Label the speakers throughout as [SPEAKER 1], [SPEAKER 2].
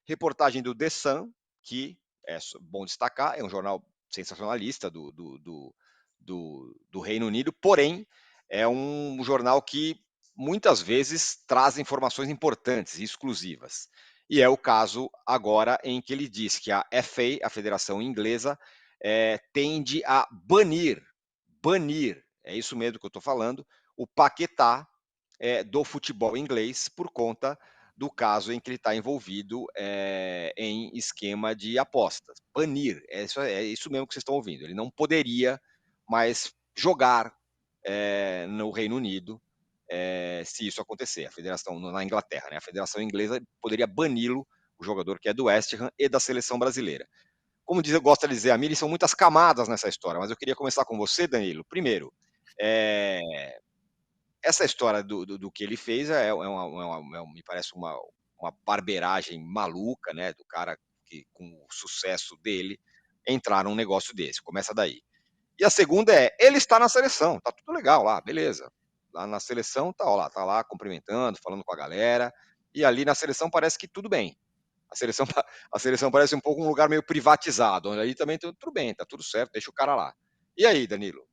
[SPEAKER 1] reportagem do The Sun, que bom destacar, é um jornal sensacionalista do Reino Unido, porém, é um jornal que muitas vezes traz informações importantes e exclusivas. E é o caso agora em que ele diz que a FA, a Federação Inglesa, tende a banir, é isso mesmo que eu estou falando, o Paquetá do futebol inglês por conta do caso em que ele está envolvido em esquema de apostas. Banir, é isso mesmo que vocês estão ouvindo. Ele não poderia mais jogar no Reino Unido se isso acontecer. A federação na Inglaterra, né? A Federação Inglesa poderia bani-lo, o jogador que é do West Ham e da seleção brasileira. Como diz, eu gosto de dizer a Mili, são muitas camadas nessa história, mas eu queria começar com você, Danilo. Primeiro, essa história do que ele fez me parece uma barbeiragem maluca, né? Do cara que, com o sucesso dele, entrar num negócio desse. Começa daí. E a segunda ele está na seleção, tá tudo legal lá, beleza. Lá na seleção tá lá cumprimentando, falando com a galera, e ali na seleção parece que tudo bem. A seleção, a seleção parece um pouco um lugar meio privatizado, onde aí também tudo bem, tá tudo certo, deixa o cara lá. E aí, Danilo?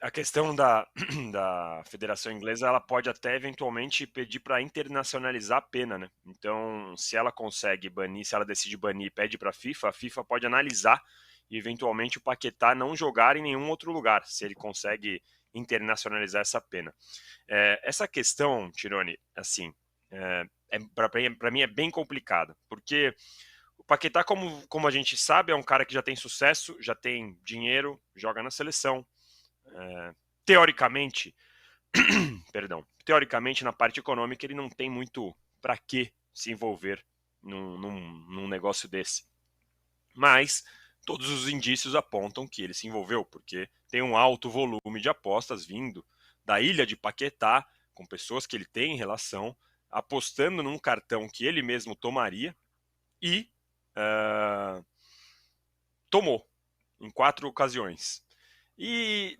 [SPEAKER 2] A questão da, da Federação Inglesa, ela pode até eventualmente pedir para internacionalizar a pena, né? Então, se ela consegue banir, se ela decide banir e pede para a FIFA pode analisar e eventualmente o Paquetá não jogar em nenhum outro lugar, se ele consegue internacionalizar essa pena. Essa questão, Tirone, assim, para mim é bem complicada, porque o Paquetá, como a gente sabe, é um cara que já tem sucesso, já tem dinheiro, joga na seleção, teoricamente, teoricamente, na parte econômica, ele não tem muito para que se envolver num negócio desse. Mas todos os indícios apontam que ele se envolveu, porque tem um alto volume de apostas vindo da ilha de Paquetá, com pessoas que ele tem em relação, apostando num cartão que ele mesmo tomaria e tomou em 4 ocasiões. E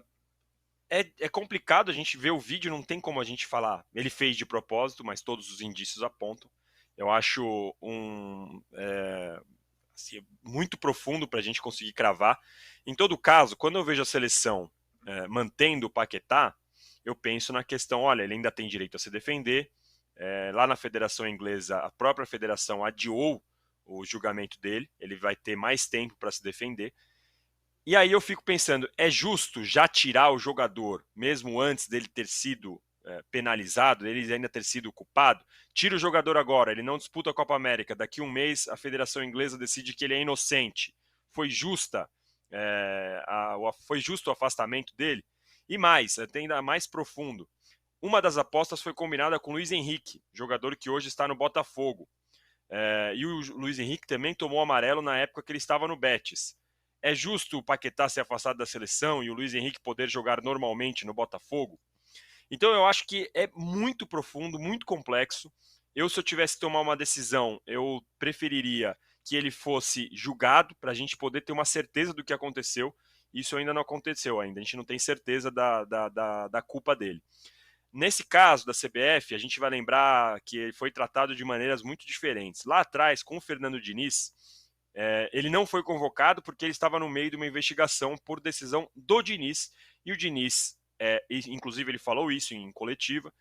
[SPEAKER 2] é complicado a gente ver o vídeo, não tem como a gente falar. Ele fez de propósito, mas todos os indícios apontam. Eu acho assim, muito profundo para a gente conseguir cravar. Em todo caso, quando eu vejo a seleção mantendo o Paquetá, eu penso na questão, olha, ele ainda tem direito a se defender. Lá na Federação Inglesa, a própria federação adiou o julgamento dele, ele vai ter mais tempo para se defender. E aí eu fico pensando, é justo já tirar o jogador, mesmo antes dele ter sido penalizado, ele ainda ter sido culpado? Tira o jogador agora, ele não disputa a Copa América, daqui um mês a Federação Inglesa decide que ele é inocente. Foi foi justo o afastamento dele? E mais, até ainda mais profundo, uma das apostas foi combinada com o Luiz Henrique, jogador que hoje está no Botafogo. E o Luiz Henrique também tomou amarelo na época que ele estava no Betis. É justo o Paquetá ser afastado da seleção e o Luiz Henrique poder jogar normalmente no Botafogo? Então eu acho que é muito profundo, muito complexo. Se eu tivesse que tomar uma decisão, eu preferiria que ele fosse julgado para a gente poder ter uma certeza do que aconteceu. Isso ainda não aconteceu ainda. A gente não tem certeza da culpa dele. Nesse caso da CBF, a gente vai lembrar que ele foi tratado de maneiras muito diferentes. Lá atrás, com o Fernando Diniz, ele não foi convocado porque ele estava no meio de uma investigação por decisão do Diniz, e o Diniz, inclusive ele falou isso em coletiva,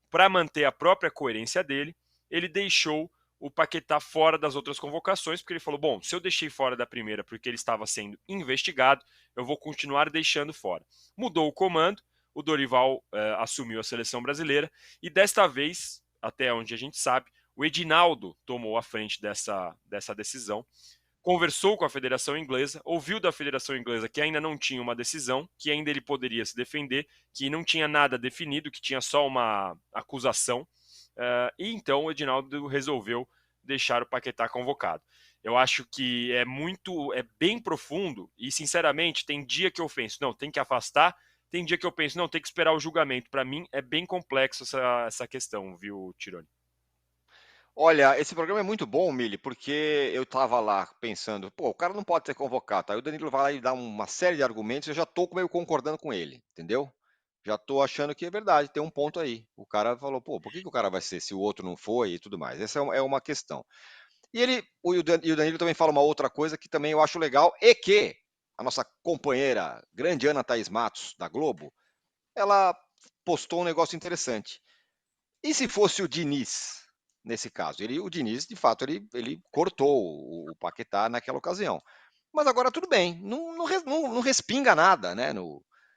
[SPEAKER 2] para manter a própria coerência dele, ele deixou o Paquetá fora das outras convocações, porque ele falou, bom, se eu deixei fora da primeira porque ele estava sendo investigado, eu vou continuar deixando fora. Mudou o comando, o Dorival assumiu a seleção brasileira, e desta vez, até onde a gente sabe, o Edinaldo tomou a frente dessa decisão, conversou com a Federação Inglesa, ouviu da Federação Inglesa que ainda não tinha uma decisão, que ainda ele poderia se defender, que não tinha nada definido, que tinha só uma acusação, e então o Edinaldo resolveu deixar o Paquetá convocado. Eu acho que é bem profundo e, sinceramente, tem dia que eu penso, não, tem que afastar, tem dia que eu penso, não, tem que esperar o julgamento. Para mim, é bem complexo essa questão, viu, Tironi?
[SPEAKER 1] Olha, esse programa é muito bom, Mili, porque eu estava lá pensando, pô, o cara não pode ser convocado. Aí o Danilo vai lá e dá uma série de argumentos, eu já estou meio concordando com ele, entendeu? Já tô achando que é verdade, tem um ponto aí. O cara falou, pô, por que que o cara vai ser se o outro não foi e tudo mais? Essa é uma questão. E o Danilo também fala uma outra coisa que também eu acho legal e que a nossa companheira grande Ana Thaís Matos, da Globo, ela postou um negócio interessante. E se fosse o Diniz, nesse caso? O Diniz, de fato, ele cortou o Paquetá naquela ocasião. Mas agora tudo bem, não respinga nada, né?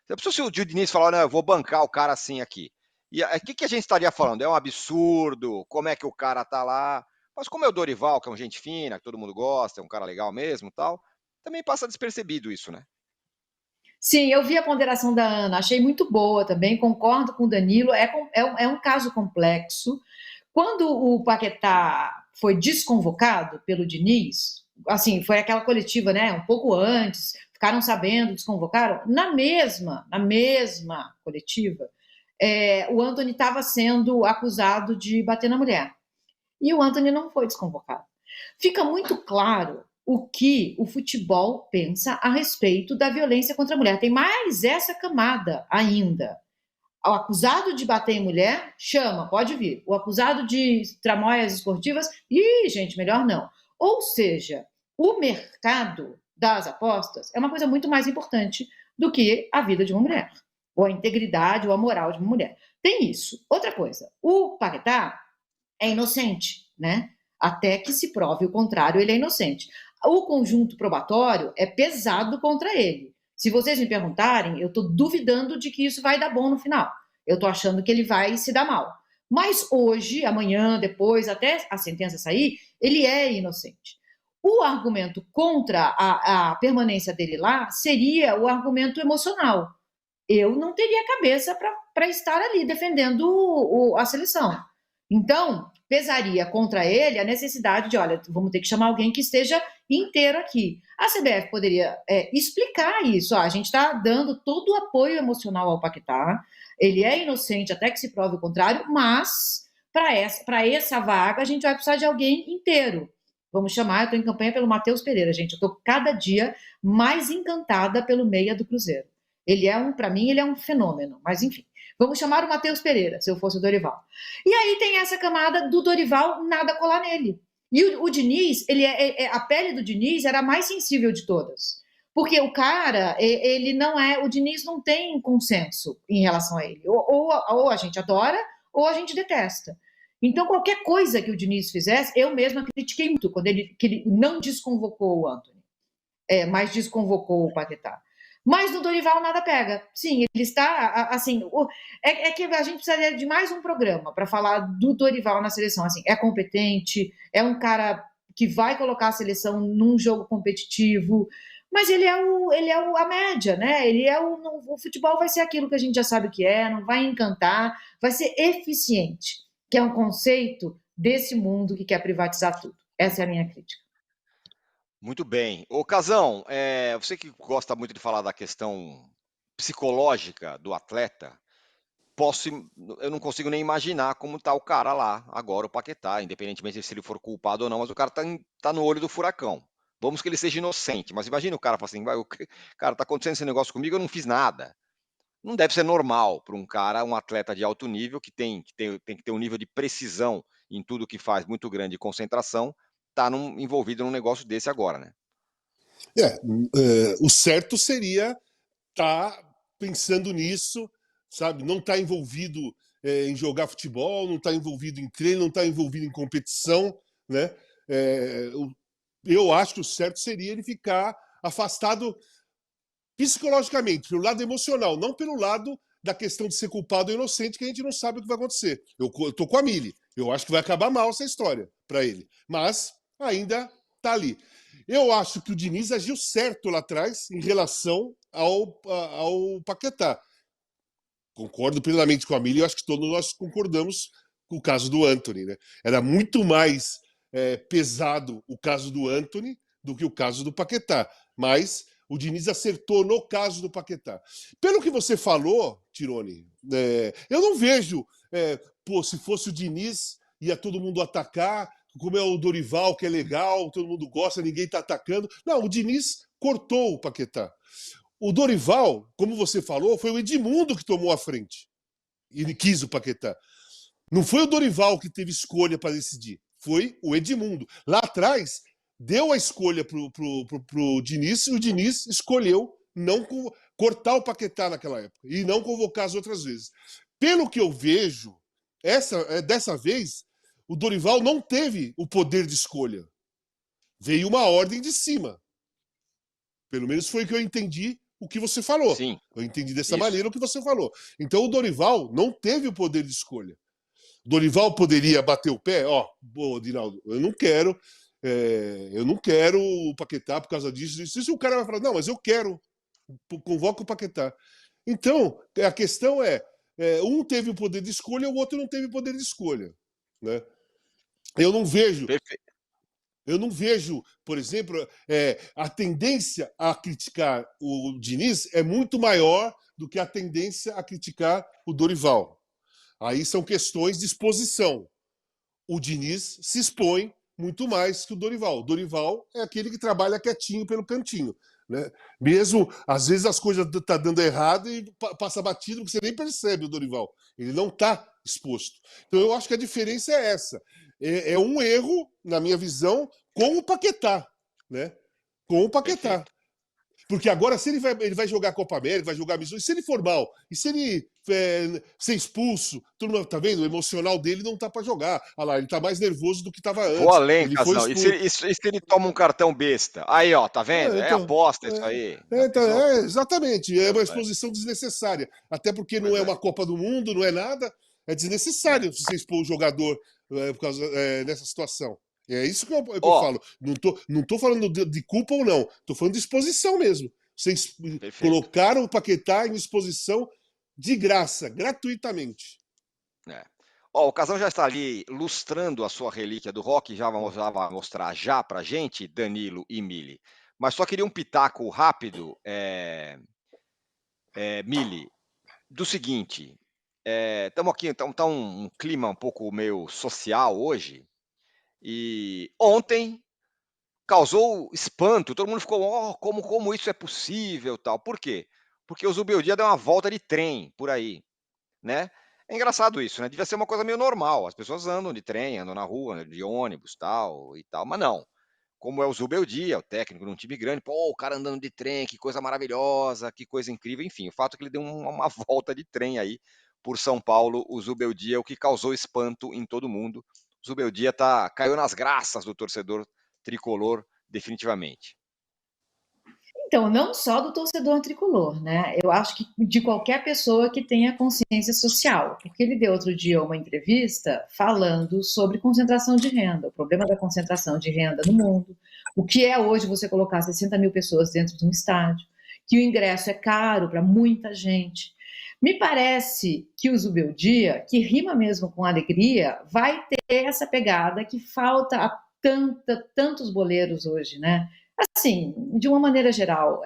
[SPEAKER 1] Já pensou se o Diniz falar, não, eu vou bancar o cara assim aqui? E o que a gente estaria falando? É um absurdo, como é que o cara tá lá? Mas como é o Dorival, que é um gente fina, que todo mundo gosta, é um cara legal mesmo tal, também passa despercebido isso, né?
[SPEAKER 3] Sim, eu vi a ponderação da Ana, achei muito boa também, concordo com o Danilo, é um caso complexo. Quando o Paquetá foi desconvocado pelo Diniz, assim, foi aquela coletiva, né, um pouco antes, ficaram sabendo, desconvocaram, na mesma coletiva, o Antony estava sendo acusado de bater na mulher. E o Antony não foi desconvocado. Fica muito claro o que o futebol pensa a respeito da violência contra a mulher. Tem mais essa camada ainda. O acusado de bater em mulher, chama, pode vir. O acusado de tramóias esportivas, gente, melhor não. Ou seja, o mercado das apostas é uma coisa muito mais importante do que a vida de uma mulher, ou a integridade ou a moral de uma mulher. Tem isso. Outra coisa, o Paquetá é inocente, né? Até que se prove o contrário, ele é inocente. O conjunto probatório é pesado contra ele. Se vocês me perguntarem, eu estou duvidando de que isso vai dar bom no final. Eu estou achando que ele vai se dar mal. Mas hoje, amanhã, depois, até a sentença sair, ele é inocente. O argumento contra a permanência dele lá seria o argumento emocional. Eu não teria cabeça para estar ali defendendo a seleção. Então, pesaria contra ele a necessidade de, olha, vamos ter que chamar alguém que esteja inteiro aqui. A CBF poderia explicar isso. A gente está dando todo o apoio emocional ao Paquetá. Ele é inocente até que se prove o contrário, mas para essa vaga a gente vai precisar de alguém inteiro. Vamos chamar, eu estou em campanha pelo Matheus Pereira, gente. Eu estou cada dia mais encantada pelo meia do Cruzeiro. Para mim, ele é um fenômeno, mas enfim. Vamos chamar o Matheus Pereira, se eu fosse o Dorival. E aí tem essa camada do Dorival, nada colar nele. E o Diniz, a pele do Diniz era a mais sensível de todas. Porque o cara, ele não é. O Diniz não tem consenso em relação a ele. Ou a gente adora, ou a gente detesta. Então, qualquer coisa que o Diniz fizesse, eu mesma critiquei muito quando que ele não desconvocou o Antony, mas desconvocou o Paquetá. Mas no Dorival nada pega. Sim, ele está, assim, que a gente precisaria de mais um programa para falar do Dorival na seleção. Assim, é competente, é um cara que vai colocar a seleção num jogo competitivo, mas ele é a média, né? O futebol vai ser aquilo que a gente já sabe que não vai encantar, vai ser eficiente, que é um conceito desse mundo que quer privatizar tudo. Essa é a minha crítica.
[SPEAKER 1] Muito bem. Ô, Casão, você que gosta muito de falar da questão psicológica do atleta, eu não consigo nem imaginar como tá o cara lá, agora o Paquetá, independentemente se ele for culpado ou não, mas o cara tá no olho do furacão. Vamos que ele seja inocente, mas imagina o cara falar assim, cara, tá acontecendo esse negócio comigo, eu não fiz nada. Não deve ser normal para um cara, um atleta de alto nível, tem que ter um nível de precisão em tudo que faz muito grande, de concentração, tá envolvido num negócio desse agora, né?
[SPEAKER 4] O certo seria estar pensando nisso, sabe? Não estar envolvido em jogar futebol, não estar envolvido em treino, não estar envolvido em competição, né? Eu acho que o certo seria ele ficar afastado psicologicamente, pelo lado emocional, não pelo lado da questão de ser culpado ou inocente, que a gente não sabe o que vai acontecer. Eu tô com a Mili. Eu acho que vai acabar mal essa história para ele. Mas ainda tá ali. Eu acho que o Diniz agiu certo lá atrás em relação ao Paquetá. Concordo plenamente com a Mili, eu acho que todos nós concordamos com o caso do Antony, né? Era muito mais pesado o caso do Antony do que o caso do Paquetá. Mas o Diniz acertou no caso do Paquetá. Pelo que você falou, Tironi, eu não vejo, se fosse o Diniz, ia todo mundo atacar, como é o Dorival, que é legal, todo mundo gosta, ninguém está atacando. Não, o Diniz cortou o Paquetá. O Dorival, como você falou, foi o Edmundo que tomou a frente. Ele quis o Paquetá. Não foi o Dorival que teve escolha para decidir. Foi o Edmundo. Lá atrás, deu a escolha pro Diniz e o Diniz escolheu não cortar o Paquetá naquela época e não convocar as outras vezes. Pelo que eu vejo, dessa vez, o Dorival não teve o poder de escolha. Veio uma ordem de cima. Pelo menos foi o que eu entendi o que você falou.
[SPEAKER 1] Sim.
[SPEAKER 4] Eu entendi dessa maneira o que você falou. Então o Dorival não teve o poder de escolha. Dorival poderia bater o pé, Dinaldo, eu não quero o Paquetá por causa disso. E o cara vai falar, não, mas eu quero, convoca o Paquetá. Então, a questão um teve o poder de escolha, o outro não teve o poder de escolha. Né? Eu não vejo, por exemplo, a tendência a criticar o Diniz é muito maior do que a tendência a criticar o Dorival. Aí são questões de exposição. O Diniz se expõe muito mais que o Dorival. O Dorival é aquele que trabalha quietinho pelo cantinho. Né? Mesmo, às vezes, as coisas estão dando errado e passa batido, porque você nem percebe o Dorival. Ele não está exposto. Então, eu acho que a diferença é essa. É um erro, na minha visão, com o Paquetá. Né? Com o Paquetá.
[SPEAKER 1] Perfeito.
[SPEAKER 4] Porque agora, se ele vai jogar a Copa América, vai jogar a missão, e se ele for mal, e se ele ser expulso, todo mundo, tá vendo? O emocional dele não tá para jogar. Olha lá, ele tá mais nervoso do que tava antes.
[SPEAKER 1] Vou além,
[SPEAKER 4] ele
[SPEAKER 1] Casão.
[SPEAKER 4] foi
[SPEAKER 1] E se ele toma um cartão besta? Aí, ó, tá vendo? Aposta isso aí.
[SPEAKER 4] Exatamente. É uma exposição desnecessária. Até porque não é uma Copa do Mundo, não é nada. É desnecessário você expor o jogador nessa situação. É isso que eu falo. Não tô falando de culpa ou não. Tô falando de exposição mesmo. Vocês colocaram o Paquetá em exposição de graça, gratuitamente.
[SPEAKER 1] O Casão já está ali lustrando a sua relíquia do rock, já vai mostrar já pra gente, Danilo e Mili. Mas só queria um pitaco rápido, Mili, do seguinte, estamos aqui, tá um clima um pouco meio social hoje, e ontem causou espanto, todo mundo ficou, como isso é possível, tal. Por quê? Porque o Zubeldia deu uma volta de trem por aí, né? É engraçado isso, né? Devia ser uma coisa meio normal, as pessoas andam de trem, andam na rua, de ônibus, tal, mas não. Como é o Zubeldia, o técnico de um time grande, o cara andando de trem, que coisa maravilhosa, que coisa incrível, enfim, o fato é que ele deu uma volta de trem aí por São Paulo, o Zubeldia, o que causou espanto em todo mundo. O Zubeldia caiu nas graças do torcedor tricolor, definitivamente.
[SPEAKER 3] Então, não só do torcedor tricolor, né? Eu acho que de qualquer pessoa que tenha consciência social, porque ele deu outro dia uma entrevista falando sobre concentração de renda, o problema da concentração de renda no mundo, o que é hoje você colocar 60 mil pessoas dentro de um estádio, que o ingresso é caro para muita gente. Me parece que o Zubeldia, que rima mesmo com alegria, vai ter essa pegada que falta a tantos boleiros hoje, né? Assim, de uma maneira geral,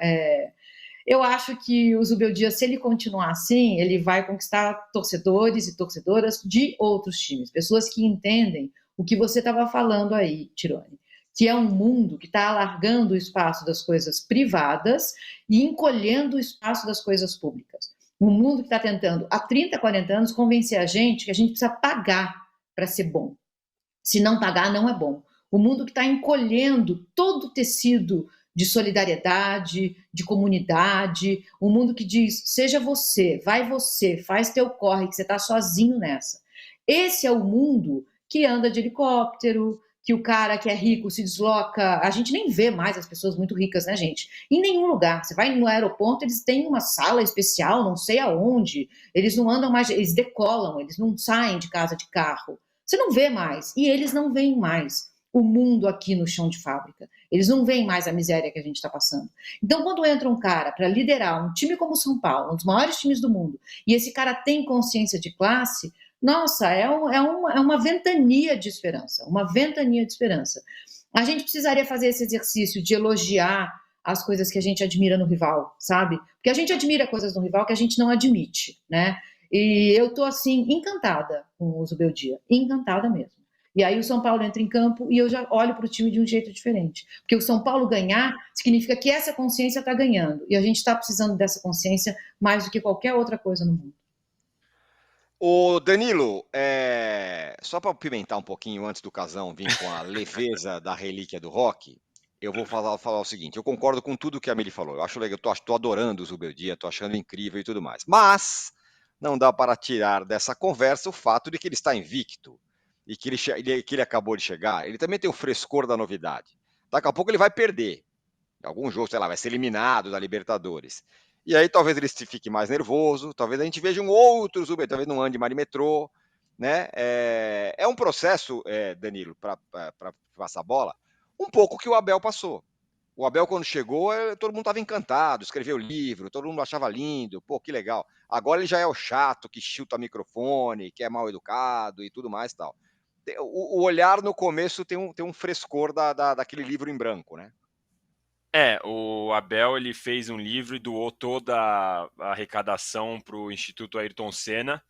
[SPEAKER 3] eu acho que o Zubeldia, se ele continuar assim, ele vai conquistar torcedores e torcedoras de outros times, pessoas que entendem o que você estava falando aí, Tirone, que é um mundo que está alargando o espaço das coisas privadas e encolhendo o espaço das coisas públicas. Um mundo que está tentando, há 30, 40 anos, convencer a gente que a gente precisa pagar para ser bom. Se não pagar, não é bom. O mundo que está encolhendo todo o tecido de solidariedade, de comunidade, um mundo que diz, seja você, vai você, faz teu corre, que você está sozinho nessa. Esse é o mundo que anda de helicóptero, que o cara que é rico se desloca, a gente nem vê mais as pessoas muito ricas, né, gente? Em nenhum lugar. Você vai no aeroporto, eles têm uma sala especial, não sei aonde, eles não andam mais, eles decolam, eles não saem de casa de carro. Você não vê mais, e eles não veem mais o mundo aqui no chão de fábrica. Eles não veem mais a miséria que a gente está passando. Então, quando entra um cara para liderar um time como o São Paulo, um dos maiores times do mundo, e esse cara tem consciência de classe, nossa, é uma ventania de esperança, uma ventania de esperança. A gente precisaria fazer esse exercício de elogiar as coisas que a gente admira no rival, sabe? Porque a gente admira coisas no rival que a gente não admite, né? E eu tô, assim, encantada com o Zubeldia, encantada mesmo. E aí o São Paulo entra em campo e eu já olho para o time de um jeito diferente. Porque o São Paulo ganhar significa que essa consciência está ganhando. E a gente está precisando dessa consciência mais do que qualquer outra coisa no mundo.
[SPEAKER 1] Ô Danilo, só para pimentar um pouquinho antes do Casão vir com a leveza da relíquia do rock, eu vou falar o seguinte, eu concordo com tudo que a Mili falou, eu acho legal, tô adorando o Zubeldia, tô achando incrível e tudo mais, mas não dá para tirar dessa conversa o fato de que ele está invicto e que ele acabou de chegar, ele também tem o frescor da novidade. Daqui a pouco ele vai perder, em algum jogo, sei lá, vai ser eliminado da Libertadores. E aí talvez ele fique mais nervoso, talvez a gente veja um outro Zubeldia, talvez não ande mais de metrô, né? É um processo, Danilo, para passar a bola, um pouco que o Abel passou. O Abel, quando chegou, todo mundo estava encantado, escreveu livro, todo mundo achava lindo, pô, que legal. Agora ele já é o chato que chuta microfone, que é mal educado e tudo mais e tal. O olhar no começo tem um frescor daquele livro em branco, né?
[SPEAKER 2] O Abel ele fez um livro e doou toda a arrecadação para o Instituto Ayrton Senna,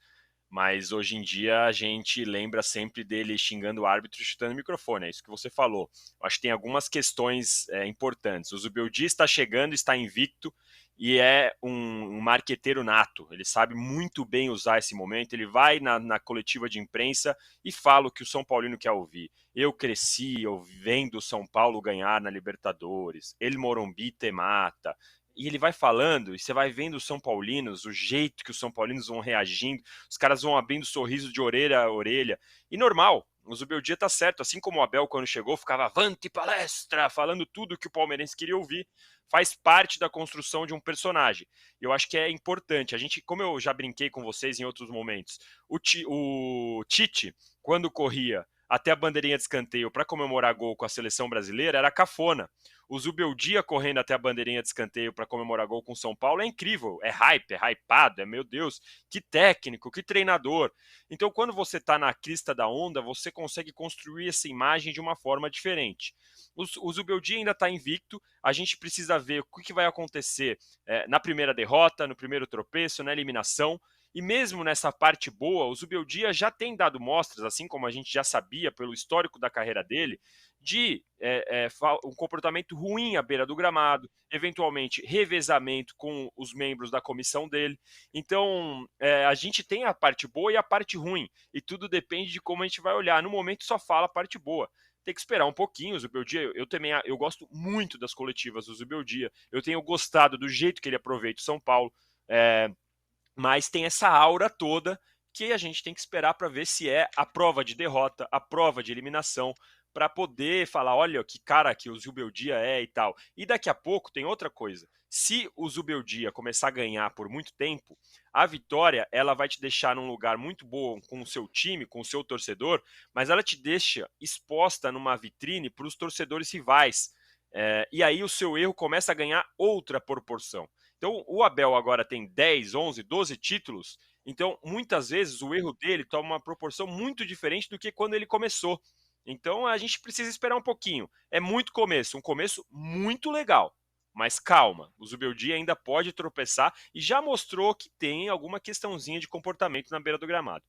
[SPEAKER 2] mas hoje em dia a gente lembra sempre dele xingando o árbitro e chutando o microfone, é isso que você falou. Eu acho que tem algumas questões importantes. O Zubeldia está chegando, está invicto e é um marqueteiro nato. Ele sabe muito bem usar esse momento, ele vai na coletiva de imprensa e fala o que o São Paulino quer ouvir. Eu cresci vendo o São Paulo ganhar na Libertadores, ele Morumbi te mata. E ele vai falando, e você vai vendo os São Paulinos, o jeito que os São Paulinos vão reagindo, os caras vão abrindo sorriso de orelha a orelha. E normal, o Zubeldia tá certo, assim como o Abel quando chegou ficava avante palestra, falando tudo que o palmeirense queria ouvir, faz parte da construção de um personagem. Eu acho que é importante, a gente, como eu já brinquei com vocês em outros momentos, o Tite, quando corria até a bandeirinha de escanteio para comemorar gol com a seleção brasileira, era cafona. O Zubeldia correndo até a bandeirinha de escanteio para comemorar gol com o São Paulo é incrível, é hype, é hypado, meu Deus, que técnico, que treinador. Então, quando você está na crista da onda, você consegue construir essa imagem de uma forma diferente. O Zubeldia ainda está invicto, a gente precisa ver o que vai acontecer na primeira derrota, no primeiro tropeço, na eliminação. E mesmo nessa parte boa, o Zubeldia já tem dado mostras, assim como a gente já sabia pelo histórico da carreira dele, de um comportamento ruim à beira do gramado, eventualmente revezamento com os membros da comissão dele. Então, a gente tem a parte boa e a parte ruim, e tudo depende de como a gente vai olhar. No momento só fala a parte boa. Tem que esperar um pouquinho. O Zubeldia, eu gosto muito das coletivas do Zubeldia, eu tenho gostado do jeito que ele aproveita o São Paulo, mas tem essa aura toda que a gente tem que esperar para ver se é a prova de derrota, a prova de eliminação, para poder falar, olha que cara que o Zubeldia é e tal. E daqui a pouco tem outra coisa. Se o Zubeldia começar a ganhar por muito tempo, a vitória ela vai te deixar num lugar muito bom com o seu time, com o seu torcedor, mas ela te deixa exposta numa vitrine para os torcedores rivais. E aí o seu erro começa a ganhar outra proporção. Então, o Abel agora tem 10, 11, 12 títulos, então muitas vezes o erro dele toma uma proporção muito diferente do que quando ele começou. Então, a gente precisa esperar um pouquinho. É muito começo, um começo muito legal, mas calma, o Zubeldia ainda pode tropeçar e já mostrou que tem alguma questãozinha de comportamento na beira do gramado.